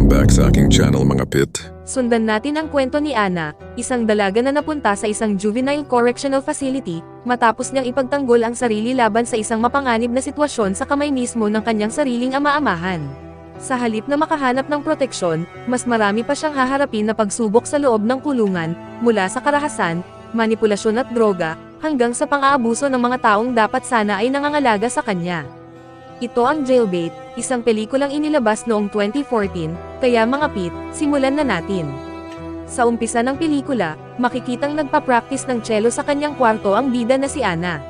Welcome back sa aking channel mga pit. Sundan natin ang kwento ni Ana, isang dalaga na napunta sa isang juvenile correctional facility, matapos niyang ipagtanggol ang sarili laban sa isang mapanganib na sitwasyon sa kamay mismo ng kanyang sariling ama-amahan. Sa halip na makahanap ng proteksyon, mas marami pa siyang haharapin na pagsubok sa loob ng kulungan, mula sa karahasan, manipulasyon at droga, hanggang sa pang-aabuso ng mga taong dapat sana ay nangangalaga sa kanya. Ito ang Jailbait, isang pelikulang inilabas noong 2014, kaya mga pit, simulan na natin. Sa umpisa ng pelikula, makikitang nagpa-practice ng cello sa kanyang kwarto ang bida na si Ana.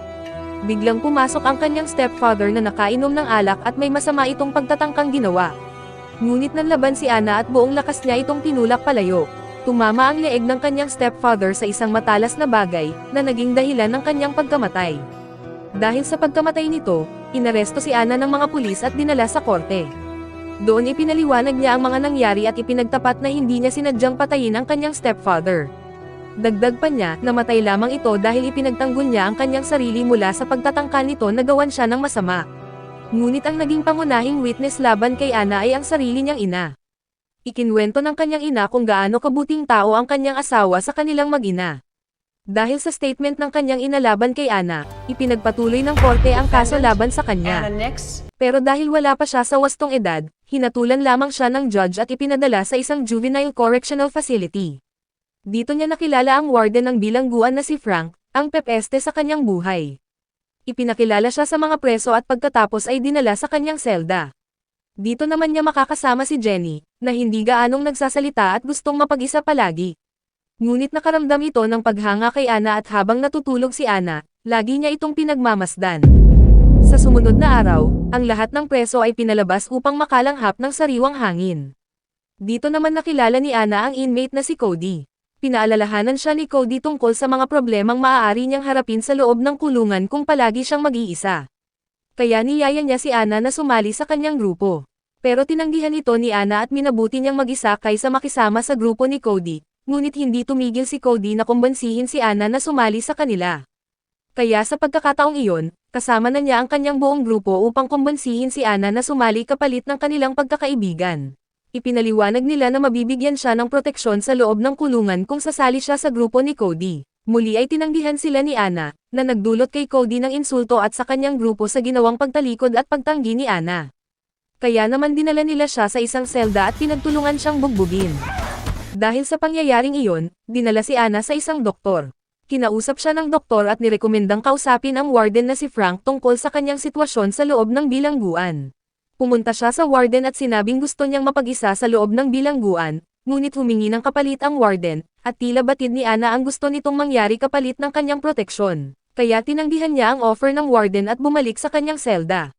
Biglang pumasok ang kanyang stepfather na nakainom ng alak at may masama itong pagtatangkang ginawa. Ngunit nanlaban si Ana at buong lakas niya itong tinulak palayo. Tumama ang leeg ng kanyang stepfather sa isang matalas na bagay, na naging dahilan ng kanyang pagkamatay. Dahil sa pagkamatay nito, inaresto si Ana ng mga pulis at dinala sa korte. Doon ipinaliwanag niya ang mga nangyari at ipinagtapat na hindi niya sinadyang patayin ang kanyang stepfather. Dagdag pa niya, namatay lamang ito dahil ipinagtanggol niya ang kanyang sarili mula sa pagtatangka nito na gawan siya ng masama. Ngunit ang naging pangunahing witness laban kay Ana ay ang sarili niyang ina. Ikinwento ng kanyang ina kung gaano kabuting tao ang kanyang asawa sa kanilang mag-ina. Dahil sa statement ng kanyang ina laban kay Ana, ipinagpatuloy ng korte ang kaso laban sa kanya. Pero dahil wala pa siya sa wastong edad, hinatulan lamang siya ng judge at ipinadala sa isang juvenile correctional facility. Dito niya nakilala ang warden ng bilangguan na si Frank, ang pepeste sa kanyang buhay. Ipinakilala siya sa mga preso at pagkatapos ay dinala sa kanyang selda. Dito naman niya makakasama si Jenny, na hindi gaanong nagsasalita at gustong mapag-isa palagi. Ngunit nakaramdam ito ng paghanga kay Ana at habang natutulog si Ana, lagi niya itong pinagmamasdan. Sa sumunod na araw, ang lahat ng preso ay pinalabas upang makalanghap ng sariwang hangin. Dito naman nakilala ni Ana ang inmate na si Cody. Pinaalalahanan siya ni Cody tungkol sa mga problemang maaari niyang harapin sa loob ng kulungan kung palagi siyang mag-iisa. Kaya niyaya niya si Ana na sumali sa kanyang grupo. Pero tinanggihan ito ni Ana at minabuti niyang mag-isa kaysa makisama sa grupo ni Cody. Ngunit hindi tumigil si Cody na kumbansihin si Ana na sumali sa kanila. Kaya sa pagkakataong iyon, kasama na niya ang kanyang buong grupo upang kumbansihin si Ana na sumali kapalit ng kanilang pagkakaibigan. Ipinaliwanag nila na mabibigyan siya ng proteksyon sa loob ng kulungan kung sasali siya sa grupo ni Cody. Muli ay tinanggihan sila ni Ana, na nagdulot kay Cody ng insulto at sa kanyang grupo sa ginawang pagtalikod at pagtanggi ni Ana. Kaya naman dinala nila siya sa isang selda at pinagtulungan siyang bugbugin. Dahil sa pangyayaring iyon, dinala si Ana sa isang doktor. Kinausap siya ng doktor at nirekomendang kausapin ang warden na si Frank tungkol sa kanyang sitwasyon sa loob ng bilangguan. Pumunta siya sa warden at sinabing gusto niyang mapag-isa sa loob ng bilangguan, ngunit humingi ng kapalit ang warden, at tila batid ni Ana ang gusto nitong mangyari kapalit ng kanyang proteksyon. Kaya tinanggihan niya ang offer ng warden at bumalik sa kanyang selda.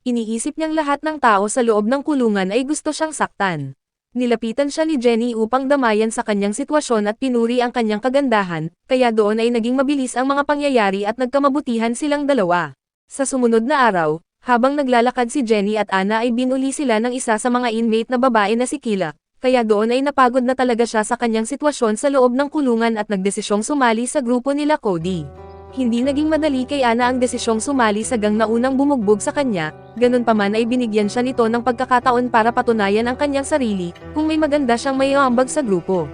Iniisip niyang lahat ng tao sa loob ng kulungan ay gusto siyang saktan. Nilapitan siya ni Jenny upang damayan sa kanyang sitwasyon at pinuri ang kanyang kagandahan, kaya doon ay naging mabilis ang mga pangyayari at nagkamabutihan silang dalawa. Sa sumunod na araw, habang naglalakad si Jenny at Ana ay binuli sila ng isa sa mga inmate na babae na si Kila, kaya doon ay napagod na talaga siya sa kanyang sitwasyon sa loob ng kulungan at nagdesisyong sumali sa grupo nila Cody. Hindi naging madali kay Ana ang desisyong sumali sa gang na unang bumugbog sa kanya, ganun pa man ay binigyan siya nito ng pagkakataon para patunayan ang kanyang sarili, kung may maganda siyang maiambag sa grupo.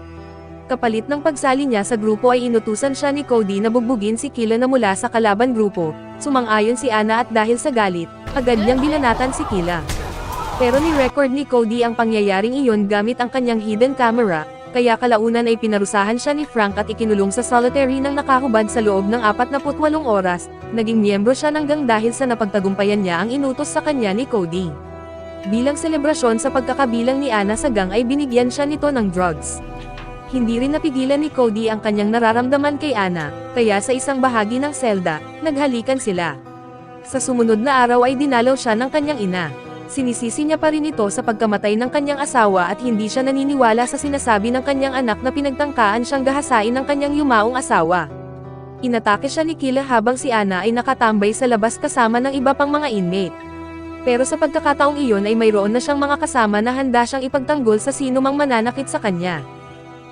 Kapalit ng pagsali niya sa grupo ay inutusan siya ni Cody na bugbugin si Kila na mula sa kalaban grupo, sumang-ayon si Ana at dahil sa galit, agad niyang binanatan si Kila. Pero ni-record ni Cody ang pangyayaring iyon gamit ang kanyang hidden camera, kaya kalaunan ay pinarusahan siya ni Frank at ikinulong sa solitary ng nakahubad sa loob ng 48 oras, naging miyembro siya ng gang dahil sa napagtagumpayan niya ang inutos sa kanya ni Cody. Bilang selebrasyon sa pagkakabilang ni Ana sa gang ay binigyan siya nito ng drugs. Hindi rin napigilan ni Cody ang kanyang nararamdaman kay Ana, kaya sa isang bahagi ng selda, naghalikan sila. Sa sumunod na araw ay dinalaw siya ng kanyang ina. Sinisisi niya pa rin ito sa pagkamatay ng kanyang asawa at hindi siya naniniwala sa sinasabi ng kanyang anak na pinagtangkaan siyang gahasain ng kanyang yumaong asawa. Inatake siya ni Kila habang si Ana ay nakatambay sa labas kasama ng iba pang mga inmate. Pero sa pagkakataong iyon ay mayroon na siyang mga kasama na handa siyang ipagtanggol sa sino mang mananakit sa kanya.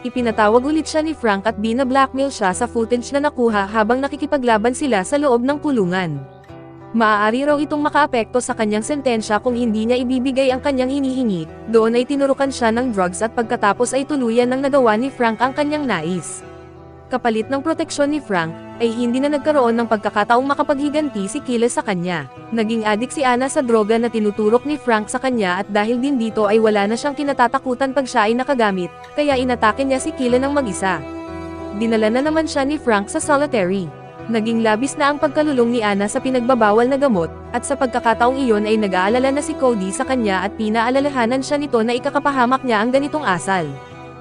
Ipinatawag ulit siya ni Frank at bina-blackmail siya sa footage na nakuha habang nakikipaglaban sila sa loob ng kulungan. Maaari raw itong makaapekto sa kanyang sentensya kung hindi niya ibibigay ang kanyang hinihingi. Doon ay tinurukan siya ng drugs at pagkatapos ay tuluyan ng nagawa ni Frank ang kanyang nais. Kapalit ng proteksyon ni Frank, ay hindi na nagkaroon ng pagkakataong makapaghiganti si Kyle sa kanya. Naging adik si Anna sa droga na tinuturok ni Frank sa kanya at dahil din dito ay wala na siyang kinatatakutan pag siya ay nakagamit, kaya inatake niya si Kyle ng mag-isa. Dinala na naman siya ni Frank sa solitary. Naging labis na ang pagkalulong ni Anna sa pinagbabawal na gamot, at sa pagkakataong iyon ay nag-aalala na si Cody sa kanya at pinaalalahanan siya nito na ikakapahamak niya ang ganitong asal.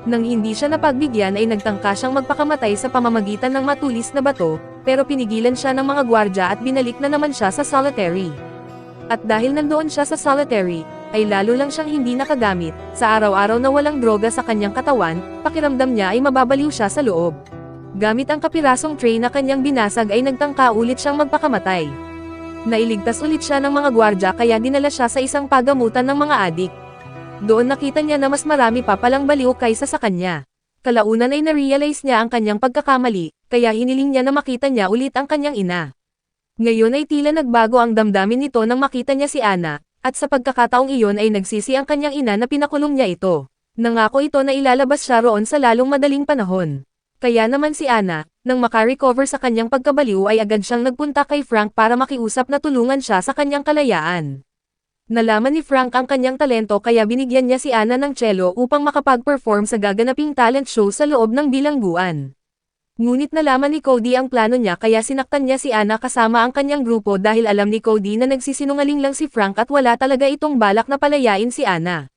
Nang hindi siya napagbigyan ay nagtangka siyang magpakamatay sa pamamagitan ng matulis na bato, pero pinigilan siya ng mga gwardya at binalik na naman siya sa solitary. At dahil nandoon siya sa solitary, ay lalo lang siyang hindi nakagamit. Sa araw-araw na walang droga sa kanyang katawan, pakiramdam niya ay mababaliw siya sa loob. Gamit ang kapirasong tray na kanyang binasag ay nagtangka ulit siyang magpakamatay. Nailigtas ulit siya ng mga gwardya kaya dinala siya sa isang pagamutan ng mga adik. Doon nakita niya na mas marami pa palang baliw kaysa sa kanya. Kalaunan ay na-realize niya ang kanyang pagkakamali, kaya hiniling niya na makita niya ulit ang kanyang ina. Ngayon ay tila nagbago ang damdamin nito nang makita niya si Anna, at sa pagkakataong iyon ay nagsisi ang kanyang ina na pinakulong niya ito. Nangako ito na ilalabas siya roon sa lalong madaling panahon. Kaya naman si Anna, nang makarecover sa kanyang pagkabaliw ay agad siyang nagpunta kay Frank para makiusap na tulungan siya sa kanyang kalayaan. Nalaman ni Frank ang kanyang talento kaya binigyan niya si Anna ng cello upang makapag-perform sa gaganaping talent show sa loob ng bilangguan. Ngunit nalaman ni Cody ang plano niya kaya sinaktan niya si Anna kasama ang kanyang grupo dahil alam ni Cody na nagsisinungaling lang si Frank at wala talaga itong balak na palayain si Anna.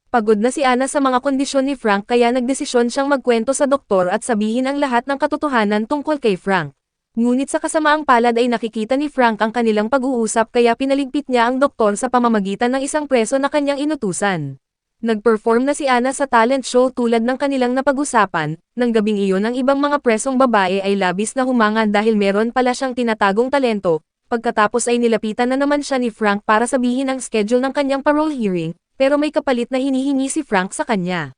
Pagod na si Anna sa mga kondisyon ni Frank kaya nagdesisyon siyang magkwento sa doktor at sabihin ang lahat ng katotohanan tungkol kay Frank. Ngunit sa kasamaang palad ay nakikita ni Frank ang kanilang pag-uusap kaya pinaligpit niya ang doktor sa pamamagitan ng isang preso na kanyang inutusan. Nag-perform na si Anna sa talent show tulad ng kanilang napag-usapan. Nang gabing iyon ang ibang mga presong babae ay labis na humangan dahil meron pala siyang tinatagong talento. Pagkatapos ay nilapitan na naman siya ni Frank para sabihin ang schedule ng kanyang parole hearing. Pero may kapalit na hinihingi si Frank sa kanya.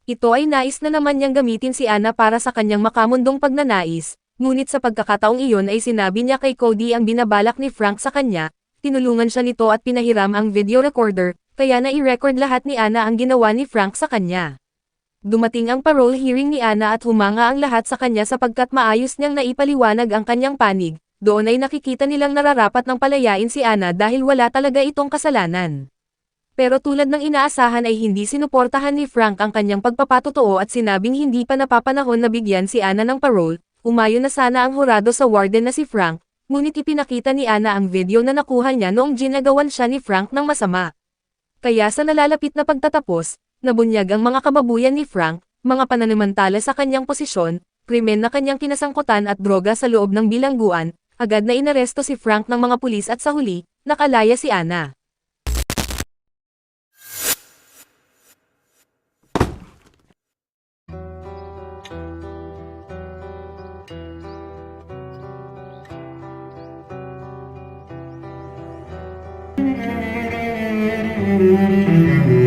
Ito ay nais na naman niyang gamitin si Anna para sa kanyang makamundong pagnanais, ngunit sa pagkakataong iyon ay sinabi niya kay Cody ang binabalak ni Frank sa kanya, tinulungan siya nito at pinahiram ang video recorder, kaya nai-record lahat ni Anna ang ginawa ni Frank sa kanya. Dumating ang parole hearing ni Anna at humanga ang lahat sa kanya sapagkat maayos niyang naipaliwanag ang kanyang panig, doon ay nakikita nilang nararapat ng palayain si Anna dahil wala talaga itong kasalanan. Pero tulad ng inaasahan ay hindi sinuportahan ni Frank ang kanyang pagpapatotoo at sinabing hindi pa napapanahon na bigyan si Anna ng parole, umayon na sana ang hurado sa warden na si Frank, ngunit ipinakita ni Anna ang video na nakuha niya noong ginagawan siya ni Frank ng masama. Kaya sa nalalapit na pagtatapos, nabunyag ang mga kababuyan ni Frank, mga pananamantala sa kanyang posisyon, krimen na kanyang kinasangkutan at droga sa loob ng bilangguan, agad na inaresto si Frank ng mga pulis at sa huli, nakalaya si Anna. Thank you.